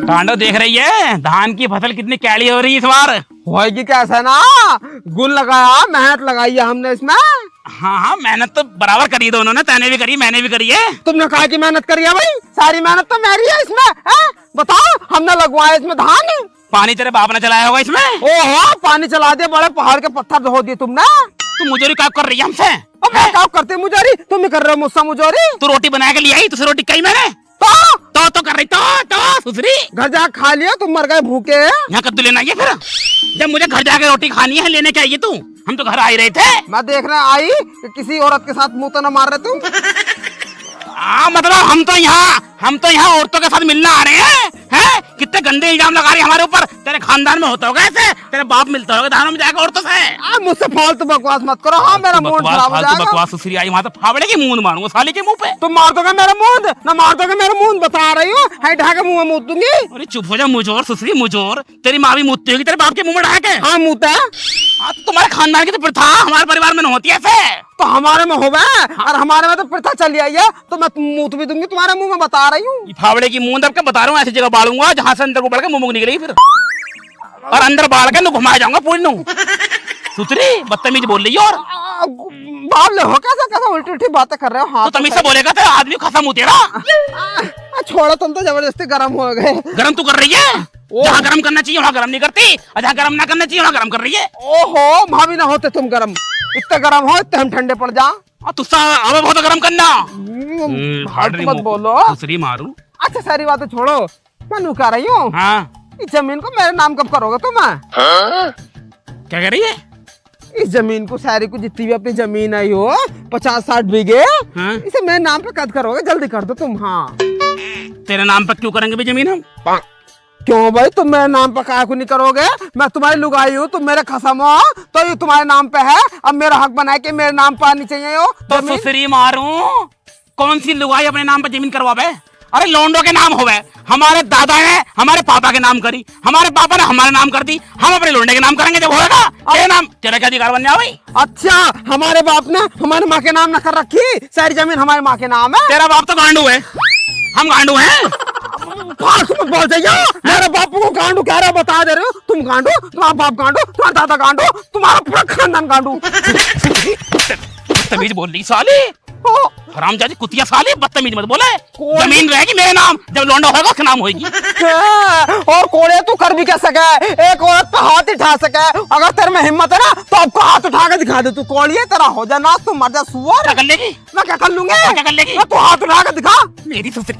कांडो देख रही है धान की फसल कितनी कैली हो रही है इस बार। होएगी कैसे ना, गुल लगाया, मेहनत लगाई है हमने इसमें। हाँ मेहनत तो बराबर करी दोनों ने, तैने भी करी मैंने भी करी है। तुमने कहा कि मेहनत करी है भाई, सारी मेहनत तो मेरी है इसमें है? बताओ, हमने लगवाया इसमें धान। पानी तेरे बाप ने चलाया होगा इसमें। ओहो, पानी चला दिया, बड़े पहाड़ के पत्थर धो दिए तुमने। तू मुजोरी काम कर रही है हमसे। मैं काम करते मुजोरी, तुम ही कर रहे हो मुझसे मुजोरी। तू रोटी बना के ले आई, तुझसे रोटी कही मैंने तो कर रही तो सुसरी। घर जाके खा लिया, तुम मर गए भूखे। यहाँ कद्दू लेना है फिर, जब मुझे घर जाके रोटी खानी है लेने के आई तू। हम तो घर आ ही रहे थे। मैं देखने आई कि किसी औरत के साथ मुंह तो न मार रहे तुम। मतलब हम तो यहाँ औरतों के साथ मिलना आ रहे हैं? कितने गंदे इल्जाम लगा रही है हमारे ऊपर। तेरे खानदान में होता होगा ऐसे, तेरे बाप मिलता होगा धानों में जाकर औरतों से। मुझसे फालतू बकवास मत करो। हाँ, मेरा मूड खराब हो जाएगा। बकवास सुसरी आई वहाँ तो फावड़े की मूंद मारूंगा साली के मुंह पे। तुम मार दोगे मेरा मूंद, ना मार दोगे मेरा मूंद, बता रही हूँ। ढाके मुंह में मूत दूंगी। अरे चुप हो जा मुझोर सुसरी मुझोर। तेरी माँ भी मुतती होगी तेरे बाप के मुंह में ढाके। हाँ मूता है। तुम्हारे खानदान की तो प्रथा हमारे परिवार में न होती है ऐसे। तो हमारे में होगा, और हमारे में तो प्रथा चली आई है, तो मैं मूत भी दूंगी तुम्हारे मुंह में, बता रही हूँ। फावड़े की मूंद अब क्या बता रहा हूँ, ऐसी जगह बालूंगा जहाँ से अंदर को बढ़ के मुंह निकलेगी फिर, और अंदर बाल के घुमाया जाऊंगा पूरी नू। सुतरी बदतमीज बोल रही है। और बाल हो कैसे उल्टी उल्टी बातें कर रहे हो। हाँ तो तमीज से बोलेगा तो आदमी खत्म होती है। छोड़ो, तुम तो जबरदस्ती गर्म हो गए। गरम तू कर रही है, जहाँ गरम करना चाहिए वहाँ गरम नहीं करती, और जहाँ गरम ना करना चाहिए वहाँ गरम कर रही है। ओहो, भाभी ना होते तुम गरम, इतने गरम हो इतने हम ठंडे पड़ जा। तुस्सा अब बहुत गरम करना। मत बोलो, दूसरी मारू। अच्छा सारी बातें छोड़ो, मैं नू कह रही हूँ। हाँ, इस जमीन को मेरे नाम कब करोगे तुम? क्या कह रही है? इस जमीन को, सारी को, जितनी भी अपनी जमीन आई हो 50-60 बीघे, इसे मेरे नाम पे कद करोगे? जल्दी कर दो तुम। हाँ, तेरे नाम पर क्यों करेंगे भी जमीन हम? क्यों भाई, तुम मेरे नाम पर काहे को नहीं करोगे? मैं तुम्हारी लुगाई हूँ, तुम मेरे खसम हो, तो ये तुम्हारे नाम पे है। अब मेरा हक बनाए कि मेरे नाम पर आनी चाहिए हो तो सुसरी मारू। कौन सी लुगाई अपने नाम पर जमीन करवावे? अरे लोंडो के नाम होवे। हमारे दादा ने हमारे पापा के नाम करी, हमारे पापा ने हमारे नाम कर दी, हम अपने लोंडे के नाम करेंगे जब होगा। तेरे नाम, तेरा क्या अधिकार बन जाए भाई? अच्छा, हमारे बाप ने हमारे माँ के नाम न कर रखी, सारी जमीन हमारी माँ के नाम है। तेरा बाप तो गांडू है, हम गांडू हैं। तुम बोल जाइए, मेरे बापू को गांडू कह रहे हो, बता दे रहे हो। तुम गांडू, तुम्हारा बाप गांडू, तुम्हारा दादा गांडू, तुम्हारा पूरा खानदान गांडू। बदतमीज बोल रही साली, हरामजादी कुतिया साली, बदतमीज मत बोले। जमीन रहेगी मेरे नाम, जब लौंडा होगा उसका नाम होगी। और कोड़े तू कर भी क्या सके, एक औरत पे हाथ उठा सके? अगर तेरे में हिम्मत है ना तो आपको हाथ उठा के दिखा दे। तू कोड़िए, तेरा हो जा नाश, तू मर जा सुअर। क्या कर लेगी? मैं क्या कर लूंगी? क्या कर लेगी? तू हाथ उठा के दिखा। मेरी सुसरी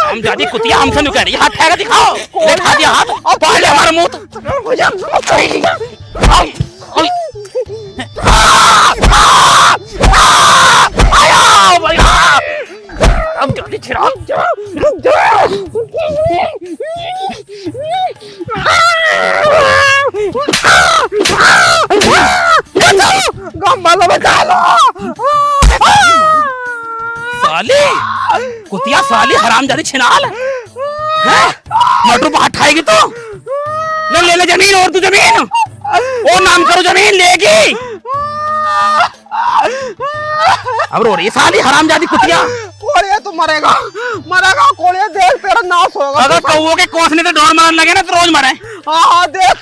हम जाती कुतिया हमसे नहीं कह रही, हाथ ठहरा दिखाओ। दिखा दिया हाथ और पाड़ ले हमारा मुंह। अब जाती छिड़ा साली, कुतिया साली, हरामजादी छिनाल। मटरू हाथ खाएगी तो ले ले जमीन, और तू जमीन और नाम करो, जमीन लेगी। अब रो रही साली, हरामजादी कुतिया। कोड़िया तू मरेगा, मरेगा कोड़िया, देख तेरा नाश होगा। अगर कौओं के कोसने से डोर मारने लगे ना तो रोज मरे। हाँ देख,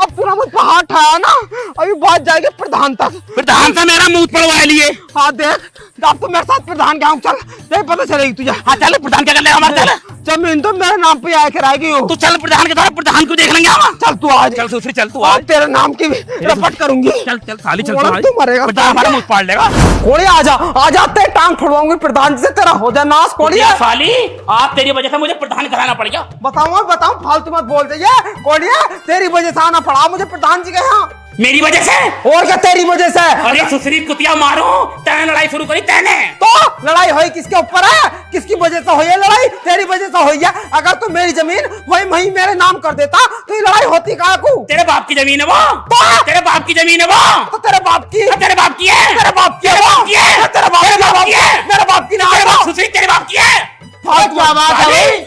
अब तूने मुझ पर हाथ उठाया ना, अभी बात जाएगी प्रधान तक। प्रधान से मेरा मुंह पड़वा लिए। हाँ देख, अब तो मेरे साथ प्रधान के यहाँ चल, नहीं पता चलेगी तुझे। हाँ चल, प्रधान क्या कर लेगा हमारे? चल, जमीन तो मेरे नाम पे आके रहेगी। तू चल प्रधान के द्वारा, प्रधान को देख लेंगे हम। चल तू आज, चल सुसरी चल, तू आज तेरे नाम की भी रपट करूंगी। चल चल साली, चल तू मरेगा, प्रधान हमारा मुंह पाड़ लेगा। कोड़िया आजा, आजा, तेरे टांग फोड़वाऊंगी प्रधान से, तेरा हो जा नाश। कोड़िया साली, आप तेरी वजह से मुझे प्रधान कराना पड़ गया। बताऊं, फालतू मत बोल जाइए। कोड़िया, तेरी वजह से आना पड़ा मुझे प्रधान जी के यहाँ। मेरी वजह से? और क्या तेरी वजह से? अरे सुसरी कुतिया मारो, तैने लड़ाई शुरू करी तैने। तो लड़ाई हुई किसके ऊपर है? किसकी वजह से हुई है लड़ाई? तेरी वजह से हुई है। अगर तू मेरी जमीन वही मेरे नाम कर देता तो ये लड़ाई होती कहाँ को? तेरे बाप की जमीन है वो। तो तेरे बाप की जमीन है वो। तो तेरे बाप की, तेरे बाप की है, तेरे बाप की है, तेरे बाप की है, तेरे बाप की है, मेरे बाप की ना। सुसरी तेरे बाप की है। क्या बात है?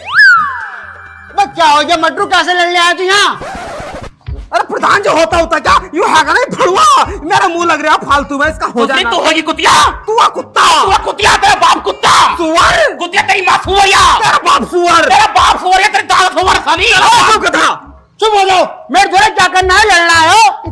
क्या हो गया मटरू, कैसे लड़ने आया तू यहाँ? अरे प्रधान जी होता क्या यू है ना भड़ुआ मेरा मुंह लग रहा है फालतू में इसका हो जाना तू होगी कुतिया, तू आ कुत्ता तू है कुतिया, तेरा बाप कुत्ता, सुअर कुतिया तेरी माँ सुअरिया, तेरा बाप सुअर तेरा बाप सुअरिया, तेरी दाल सुअर साली। कथा चुप हो जाओ, मेरे थोड़े क्या करना है, लड़ना है हो?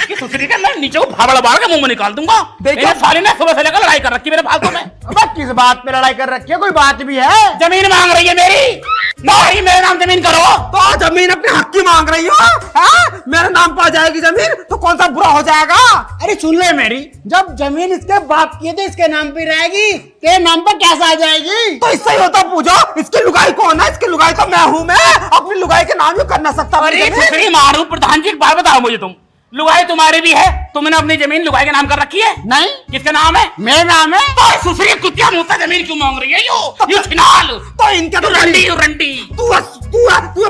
कि सुसरी का मैं नीचे को फावड़ा बाढ़ के मुंह में निकाल दूंगा। देखिए। देखो साली ने सुबह से लेकर लड़ाई कर रखी मेरे फालतू में। अबे किस बात पे लड़ाई कर रखी है, कोई बात भी है? जमीन मांग रही है मेरी, नहीं मेरे नाम जमीन करो। तो जमीन अपने हक की मांग रही हो हाँ? मेरे नाम पर आ जाएगी जमीन तो कौन सा बुरा हो जाएगा? अरे सुन ले मेरी, जब जमीन इसके बाप की है तो इसके नाम पे रहेगी, तेरे नाम पर कैसे आ जाएगी? तो इससे ही होता पूछो इसकी लुगाई कौन है? इसकी लुगाई तो मैं हूँ, मैं अपनी लुगाई के नाम भी कर ना सकता। अरे सुसरी मारू प्रधान जी, एक बात बताओ मुझे, तुम लुगाई तुम्हारी भी है, तुमने अपनी जमीन लुगाई के नाम कर रखी है? नहीं, किसका नाम है? मेरा नाम है। तो सुसरी कुतिया मुंह से जमीन क्यों मांग रही है? यू छिनाल, तो इनके तो रंडी रंडी। तू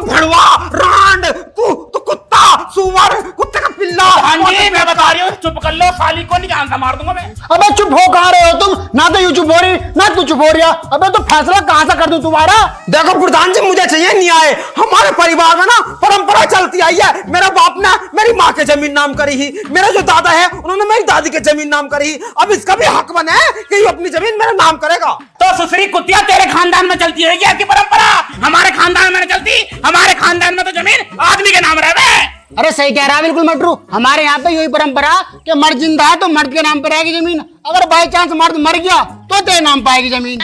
भड़वा रांड तू कुत्ता सुअर कुत्ते का पिल्ला। हाँ जी मैं बता रही हूँ, चुप कर लो, साली को नहीं जानता मार दूंगा मैं। अबे चुप हो कहाँ रहे हो तुम? ना तो यू चुप हो रही, ना तू चुप हो रही है। अबे तो फैसला कहाँ से कर दूं तुम्हारा? देखो प्रधान जी मुझे चाहिए न्याय। हमारे परिवार में ना परंपरा चलती आई है, मेरा बाप ने मेरी माँ के जमीन नाम करी ही, मेरे जो दादा है उन्होंने मेरी दादी के जमीन नाम करी ही, अब इसका भी हक बने कि ये अपनी जमीन मेरा नाम करेगा। तो सुसरी कुतिया तेरे खानदान में चलती है क्या की परंपरा? हमारे खानदान में नहीं चलती, हमारे खानदान में तो जमीन आदमी के नाम रहे। अरे सही कह रहा है बिल्कुल मटरू, हमारे यहाँ पे यही परंपरा कि मर्द जिंदा है तो मर्द के नाम पे रहेगी जमीन, अगर बाई चांस मर्द मर गया तो तेरे नाम पाएगी जमीन।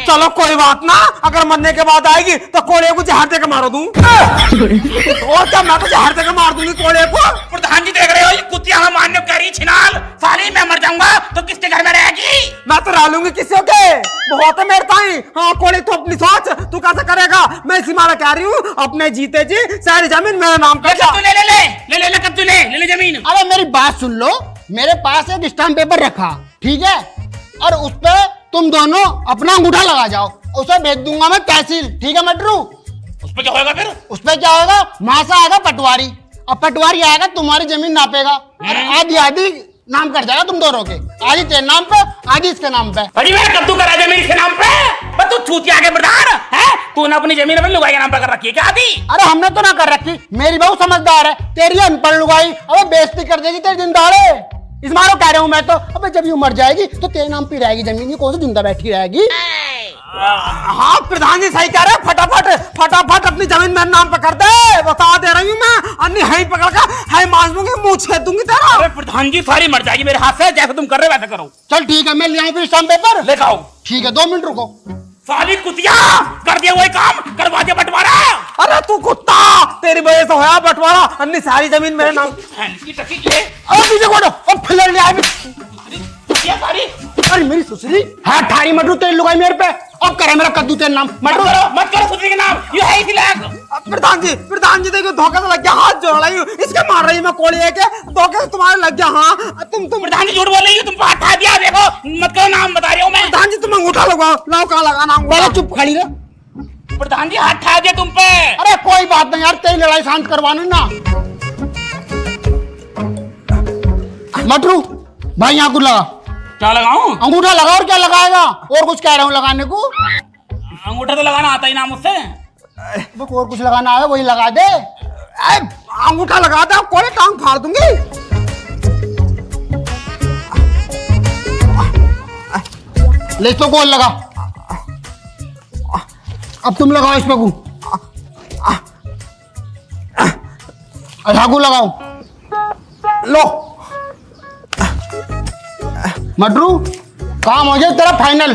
चलो कोई बात ना, अगर मरने के बाद आएगी तो कोड़े को जहर दे के मारो दूं। और क्या मैं तो जहर दे के मार दूंगी कोड़े को। प्रधान जी देख रहे हो, ये कुतिया हम मान्य कह रही छिनाल, साली मैं मर जाऊंगा तो किसके घर में रहेगी? मैं तो रह लूंगी किसी के, बहुत है मेरे ताई। हाँ कोड़े तू अपनी सोच, तू कैसे करेगा? मैं इसी मारा कह रही हूँ, अपने जीते जी सारी जमीन मेरा नाम कर तू ले ले ले ले ले ले कब तू ले ले ले जमीन। अरे मेरी बात सुन लो, मेरे पास एक स्टाम्प पेपर रखा, ठीक है, और उस पे तुम दोनों अपना अंगूठा लगा जाओ, उसे भेज दूंगा मैं तहसील, ठीक है मटरू? उस पे क्या होगा फिर? उस पे क्या होगा, वहां से आएगा पटवारी, अब पटवारी आएगा तुम्हारी जमीन नापेगा और आधी आधी नाम कर जाएगा तुम दोनों के, आधी तेरे नाम पे आधी इसके नाम पे। अरे मैंने कब तू करा जमीन इसके नाम पे? पर तू छूतिया के प्रधान है, तूने अपनी जमीन अपनी लुगाई के नाम पे कर रखी है क्या आधी? अरे हमने तो ना कर रखी, मेरी बहू समझदार है, तेरी अनपढ़ लुगाई अबे बेइज्जती कर देगी तेरे जिंदाड़े। इस मारो कह रहा हूं मैं तो, अबे जब यू मर जाएगी तो तेरे नाम पे रहेगी जमीन, ये कौन सी जिंदा बैठी रहेगी? हाँ प्रधान जी सही कह रहे हैं, फटाफट फटाफट अपनी जमीन मेरे नाम पे कर दे, बता दे रही हूँ मैं, अन्य है पकड़ कर है मार दूंगी, मुंह छेद दूंगी तेरा। अरे प्रधान जी सारी मर जाएगी मेरे हाथ से, जैसे तुम कर रहे हो वैसे करो। चल ठीक है, मैं ले आऊं फिर स्टाम्प पेपर, लेकर आओ। ठीक है 2 मिनट रुको। साली कुतिया कर दिया वही काम, करवा दिया बंटवारा। अरे तू कुत्ता, तेरी वजह से होया बंटवारा, अन्य सारी जमीन मेरे नाम। की टकी ये अब पीछे कोड़ो, अब फिलर ले आई। कुतिया सारी अरे मेरी सुसरी है ठारी मटरू, तेरी लुगाई मेरे पे, अब करे मेरा कद्दू तेरे नाम मटरू। मत करो सुसरी के नाम, ये है इसी लायक। प्रधान जी देखो धोखे से लग गया, हाथ जोड़ रही हूँ, इसके मार रही हूँ मैं कोड़ी है के, धोखे से तुम्हारे लग गया। हाँ तुम प्रधान जी झूठ बोल रही हो, तुम हाथ उठा दिया, देखो मत करो नाम बता रही हूँ मैं। प्रधान जी तुम अंगूठा लगाओ, लाओ कहाँ लगाना अंगूठा? बड़ा चुप खड़ी रह। प्रधान जी हाथ उठा दिया तुम पे। अरे कोई बात नहीं यार, तेरी लड़ाई शांत करवानी ना। मटरू भाई यहाँ को लगा, क्या लगाऊं? अंगूठा लगा, और क्या लगाएगा? और कुछ कह रहा हूँ लगाने को? अंगूठा तो लगाना आता ही ना मुझसे। और कुछ लगाना है वही लगा दे। अंगूठा लगा दे, कोड़े टांग फाड़ दूंगी। ले इसको गोल लगा, अब तुम लगाओ इस पे को, धागू लगाओ। लो मटरू काम हो जाए तेरा फाइनल।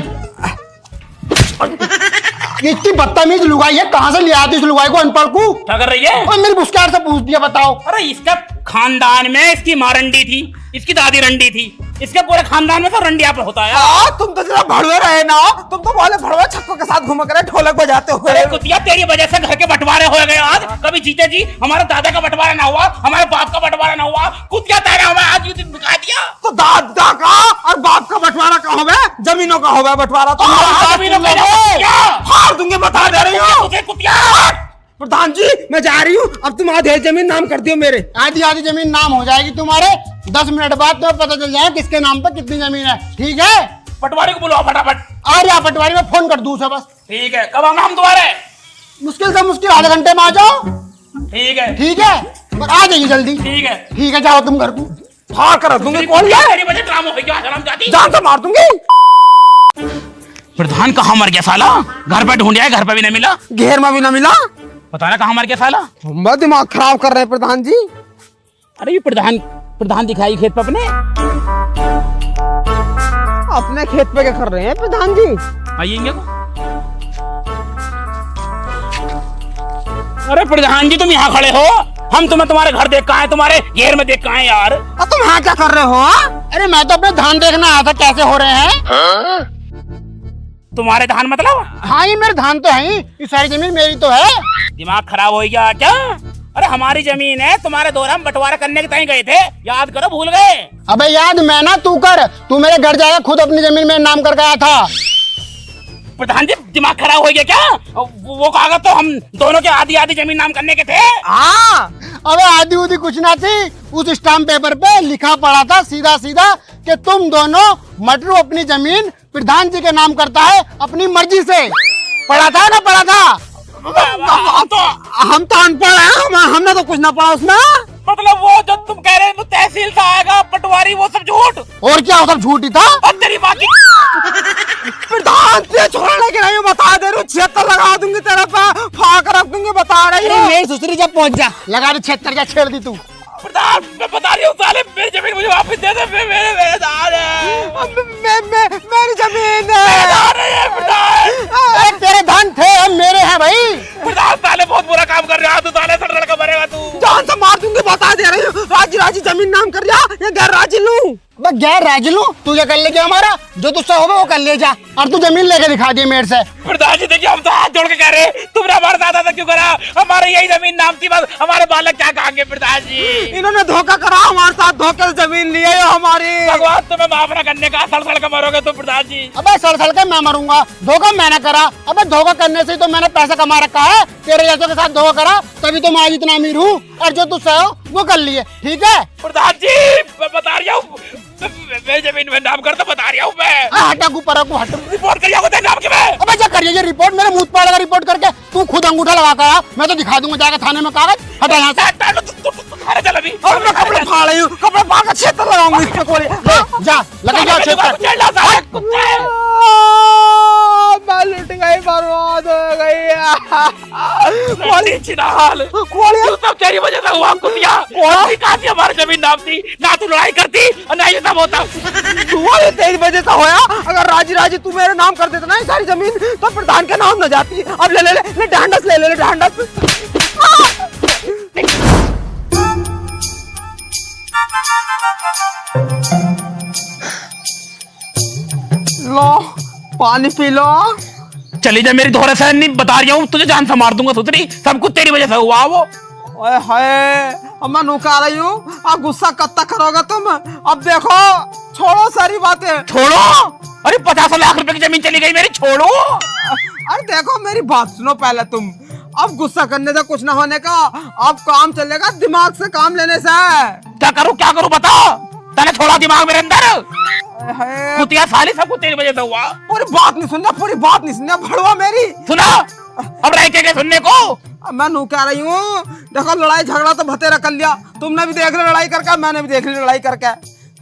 इतनी बदतमीज लुगाई है, कहां से ले आती इस लुगाई को, अनपढ़ को? क्या कर रही है? और मेरी मुस्कान से पूछ दिया, बताओ। अरे इसका खानदान में इसकी माँ रंडी थी, इसकी दादी रंडी थी, इसके पूरे खानदान में तो रंडिया पर होता है। तुम तो जरा भड़वे रहे ना, तुम तो बोले भड़वे छक्कों के साथ घूम कर ढोलक बजाते हो। अरे कुतिया तेरी वजह से घर के बंटवारे हो गए आज, कभी जीते जी हमारे दादा का बंटवारा ना हुआ, हमारे बाप का बंटवारा ना हुआ, कुतिया तेरा हमें आज ये दिन दिखा दिया। तो दादा का और बाप का बंटवारा का होगा, जमीनों का होगा बंटवारा तो जमीनों का क्या? हार दूंगे, बता दे रही हूँ। तुझे कुतिया प्रधान जी मैं जा रही हूँ, अब तुम आधे जमीन नाम कर दियो मेरे। आधी आधी जमीन नाम हो जाएगी तुम्हारे, 10 मिनट बाद तुम्हें पता चल जाएगा किसके नाम पे कितनी जमीन है, ठीक है? पटवारी को बुलाओ फटाफट। आ जा पटवारी, में फोन कर दूं उसे बस। ठीक है, कब आऊंगा हम तुम्हारे? मुश्किल से मुश्किल आधे घंटे में आ जाओ, ठीक है। ठीक है? बस आ जाइए जल्दी। ठीक है, जाओ तुम घर को। फाड़ कर रख दूंगी कौन है? तेरी वजह ड्रामा हो गया हराम जाती। जान से मार दूंगी। प्रधान कहाँ मर गया साला? घर पे ढूंढिया है, घर पे भी नहीं मिला। घेर में भी ना मिला। पता ना कहाँ मर गया साला। हम दिमाग खराब कर रहे हैं प्रधान जी। अरे ये प्रधान दिखाई खेत पे अपने खेत पे क्या कर रहे हैं प्रधान जी? आइएंगे को। अरे प्रधान जी तुम यहाँ खड़े हो, हम तुम्हें तुम्हारे घर देख कहाँ है, तुम्हारे घेर में देख कहाँ है यार। अब तुम यहाँ क्या कर रहे हो? अरे मैं तो अपने धान देखना आया था कैसे हो रहे हैं। तुम्हारे धान मतलब? हाँ ये मेरे धान तो है ही, ये सारी जमीन मेरी तो है। दिमाग खराब हो गया क्या? अरे हमारी जमीन है, तुम्हारे दौरान हम बंटवारा करने के टाइम गए थे, याद करो, भूल गए? अबे याद मैं ना तू कर, तू मेरे घर जाकर खुद अपनी जमीन में नाम करके आया था। प्रधान जी दिमाग खराब हो गया क्या? वो कागज तो हम दोनों के आधी आधी जमीन नाम करने के थे। हाँ अबे आधी उधी कुछ ना थी, उस स्टाम्प पेपर पे लिखा पड़ा था सीधा सीधा कि तुम दोनों मटरू अपनी जमीन प्रधान जी के नाम करता है अपनी मर्जी से। पढ़ा था ना, पढ़ा था? हम तो अनपढ़ हैं, हमने तो कुछ ना पढ़ा उसमें। मतलब वो जो तुम कह रहे हो तहसील से आएगा पटवारी, वो सब झूठ? और क्या, वो सब झूठ ही था। और तेरी बाकी प्रधान से छोड़ने के नहीं बता दे रही, 76 लगा दूंगी तेरे पे, फाड़ कर रख दूंगी, बता रही हूँ। मेरी सुसरी जब पहुंच जा, लगा दे 76 क्या छेड़ दी तू। प्रधान मैं बता रही हूँ, साले मेरी जमीन मुझे वापस दे दे, मेरे धान है। मेरी जमीन है। मेरे धान है प्रधान। अरे तेरे धान थे, अब मेरे हैं भाई। प्रधान साले बहुत बुरा काम कर रहा है, तू साले सड़ लड़का मरेगा तू। जान से मार दूंगी, बता दे रही हूँ। राजी राजी जमीन नाम कर जा या गैर राजी लूं? बस गैर राजी लूं, तू क्या कर ले जा, हमारा जो तुझसे होगा वो कर ले जा, और तू जमीन लेके दिखा दी मेरे से। प्रधान जी देखिए, हम तो हाथ जोड़ के कह रहे हैं, तुमने हमारे साथ ऐसा क्यों करा? हमारे यही जमीन नाम थी, बस हमारे बालक क्या कहेंगे प्रधान जी? इन्होंने धोखा करा हमारे साथ, धोखे से जमीन लिए हमारी। भगवान तुम्हें माफ ना करने का, सड़ के मरोगे तुम प्रधान जी। अबे सड़ के मैं मरूंगा, धोखा मैंने करा। अबे धोखा करने से तो मैंने पैसा कमा रखा है, तेरे जैसों के साथ धोखा करा तभी तो मैं आज इतना अमीर हूँ, और जो तुझसे हो वो कर लिए। ठीक है प्रधान जी, मैं बता रहा हूँ, मेरी जमीन में नाम कर तो बता रहा हूँ मैं। हटा ऊपर हट। रिपोर्ट करिए तेरे नाम के मैं। अबे क्या करिए ये रिपोर्ट, मेरे मुंह पर लगा रिपोर्ट करके, तू खुद अंगूठा लगा कर आ, मैं तो दिखा दूंगा जाकर थाने में कागज। हटा यहाँ से। अरे चल अभी। और मैं कपड़े फाड़ रही हूँ, कपड़े फाड़ कर 76 लगाऊंगी इसके कोले। जा लगा जा मैं लुट गई, बर्बाद हो गई। कोली चिनाल, कोली तू सब तेरी वजह से हुआ कुतिया। कोली कहाँ थी, हमारी जमीन नाम थी, ना तू लड़ाई करती और ना ये सब होता। तुम्हारी तेरी वजह से होया। अगर राजी राजी तू मेरे नाम कर देता ना ये सारी जमीन, तो प्रधान के नाम न जाती। अब ले ले ले, ले ढांढस ले ले, ले ढांढस। लो पानी पी लो। चली जा मेरी दोहरा सहन नहीं, बता रही हूँ तुझे जान से मार दूंगा सुतरी, सब कुछ तेरी वजह से हुआ वो। ओए हाय, अब मैं नुका रही हूँ, अब गुस्सा कब तक करोगे तुम? अब देखो, छोड़ो सारी बातें। छोड़ो? अरे 50 लाख रुपए की जमीन चली गई मेरी, छोड़ो। अरे देखो मेरी बात सुनो पहले तुम। अब गुस्सा करने से कुछ ना होने का, अब काम चलेगा दिमाग से काम लेने से। क्या करूँ बता? तने छोड़ा दिमाग मेरे अंदर? कुतिया साली, सब कुछ तेरी वजह से हुआ। पूरी बात नहीं सुनना, पूरी बात नहीं सुनना, भड़वा मेरी सुना। अब रह के सुनने को अब मैं नू कह रही हूँ। देखो लड़ाई झगड़ा तो बतेरा कर लिया, तुमने भी देख ली लड़ाई करके, मैंने भी देख ली लड़ाई करके।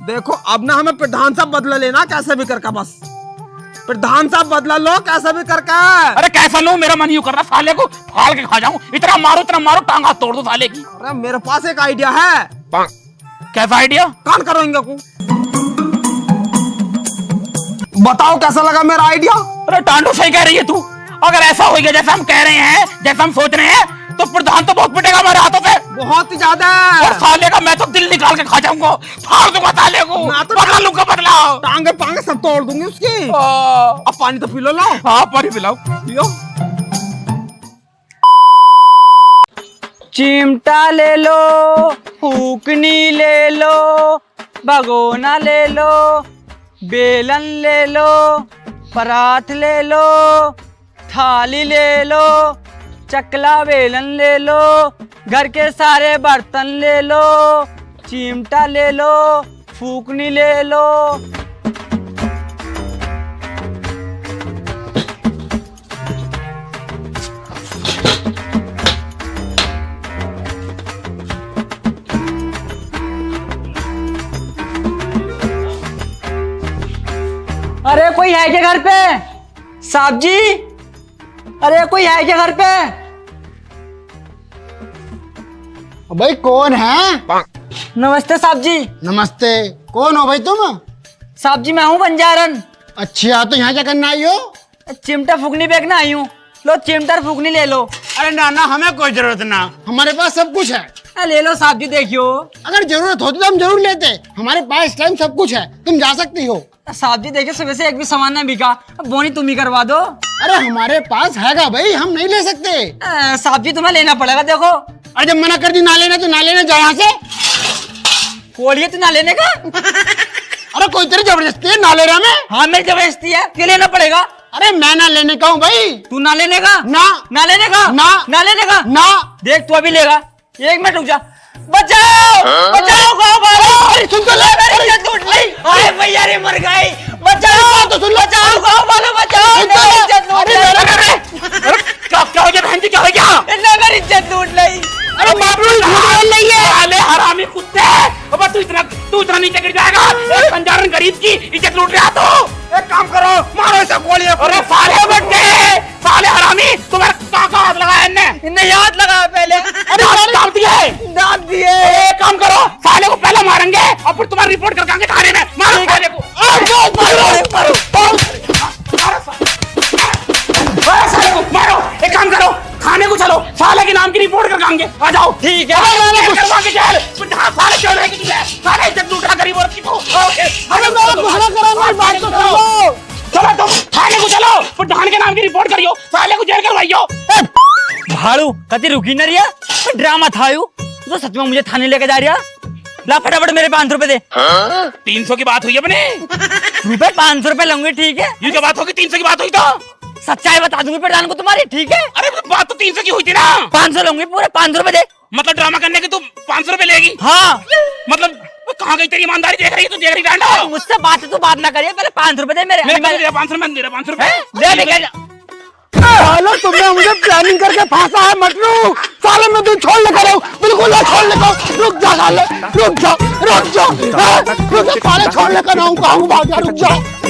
देखो अब ना हमें प्रधान साहब बदला लेना कैसे भी करके, बस प्रधान साहब बदला लो कैसे भी करके। अरे कैसा लूं, मेरा मन यूं कर रहा साले को फाड़ के खा जाऊं, इतना मारो टांगा तोड़ दो साले की। अरे मेरे पास एक आइडिया है। कैसा आइडिया? कान करो इनका को, बताओ कैसा लगा मेरा आइडिया? अरे टांडू सही कह रही है तू। अगर ऐसा हो गया जैसा हम कह रहे हैं, जैसा हम सोच रहे हैं, तो प्रधान तो बहुत पिटेगा हमारे हाथों से, बहुत ही ज्यादा। और साले का मैं तो दिल निकाल के खा जाऊंगा, फाड़ दूंगा साले को, बदला लूंगा बदला, टांगे पांगे सब तोड़ दूंगी उसकी। अब पानी तो पी लो। हाँ पानी पिलाओ, पियो। चिमटा ले लो, फूकनी ले लो, भगोना ले लो, बेलन ले लो, परात ले लो, थाली ले लो, चकला बेलन ले लो, घर के सारे बर्तन ले लो, चिमटा ले लो, फूकनी ले लो। अरे कोई है क्या घर पे? साहब जी, अरे कोई है क्या घर पे? भाई कौन है? नमस्ते साहब जी। नमस्ते। कौन हो भाई तुम? साहब जी मैं हूँ बंजारन। अच्छा, तो यहाँ क्या करना आई हो? चिमटा फूकनी फेंकना आई हूँ। लो चिमटा फूकनी ले लो। अरे नाना हमें कोई जरूरत ना। हमारे पास सब कुछ है। ले लो साहब जी, देखियो। अगर जरूरत होती तो हम जरूर लेते। हमारे पास इस टाइम सब कुछ है, तुम जा सकती हो। साहब जी देखिए, सुबह से एक भी सामान ना बिका, बोनी तुम ही करवा दो। अरे हमारे पास हैगा भाई, हम नहीं ले सकते। साहब जी तुम्हें लेना पड़ेगा। देखो, अरे जब मना कर दी ना लेना तो ना लेना, जा यहाँ से। खोलिए तो ना लेने का। अरे कोई तेरी जबरदस्ती है ना ले रहा मैं? हाँ मेरी जबरदस्ती है, क्यों लेना पड़ेगा? अरे मैं ना लेने का हूँ भाई। तू ना लेने का? ना। ना लेने का? ना। ना लेने का? ना। देख तू अभी लेगा। एक मिनट रुक जा। बचाओ बचाओ, गाँव वालों! अरे सुन तो ले, मेरी इज्जत लूट ली। अरे भैया रे मर गई। बचाओ तो सुन लो। बचाओ, गाँव वालों बचाओ। सुन तो मेरी ले। इज्जत लूट अरे ली। मेरा- क्या हो गया बहन जी, क्या हो गया? इन्होंने मेरी इज्जत लूट ली। अरे बाप रे, नहीं है। साले हरामी कुत्ते! अबे तू इतना नीचे गिर जाएगा। एक बंजारन गरीब की इज्जत लूट रहा तू। एक काम करो, मारो इसे गोलियां। अरे साले बच्चे, साले हरामी, तुम्हारे काका हाथ लगाया इनने। इन्हें याद लगा पहले। अरे दांत दिए। दांत दिए। एक काम करो, साले को पहले मारेंगे और फिर तुम्हारी रिपोर्ट करके आएंगे थाने में। मारो साले को। साले को मारो। एक काम करो, थाने को चलो, साले के नाम की रिपोर्ट करके आएंगे। आ जाओ। ठीक है। करवा के जेल। साले क्यों रहेगी तुझे? साले इज्जत लूट रहा गरीब औरत की तू। अरे मेरा गुस्सा करो, मेरी बात तो सुनो। चलो तुम थाने को चलो, फिर धान के नाम की रिपोर्ट करियो, साले को जेल करवाइयो। भाड़ू कति रुकी न रिया, ड्रामा था यू। तू तो सच में मुझे थाने लेके जा रिया। ला फटाफट मेरे 500 रुपए दे। 300 की बात हुई अपने। रुपए 500 रुपए लूंगी, ठीक है? ये क्या बात होगी? 300 की बात हुई तो सच्चाई बता दूंगी प्रधान को तुम्हारी, ठीक है? अरे बात तो 300 की हुई थी ना। 500 लूंगी, पूरे 500 रुपए दे। मतलब ड्रामा करने के तू 500 रुपए लेगी? हाँ। मतलब कहाँ गई तेरी ईमानदारी? देख रही है तू, देख रही डांडा। मुझसे बात है, तू बात ना करिए, पहले 500 रुपए दे मेरे। मेरे 500 रुपए दे रहा, 500 रुपए दे दे। सालो तुमने मुझे प्लानिंग करके फांसा है मटरू। साले मैं तुझे छोड़ लेकर आऊं, बिल्कुल ना छोड़ लेकर। रुक जा साले, रुक जा, रुक जा, रुक जा, साले छोड़ लेकर आऊं, कहूँ भाग जा, रुक जा।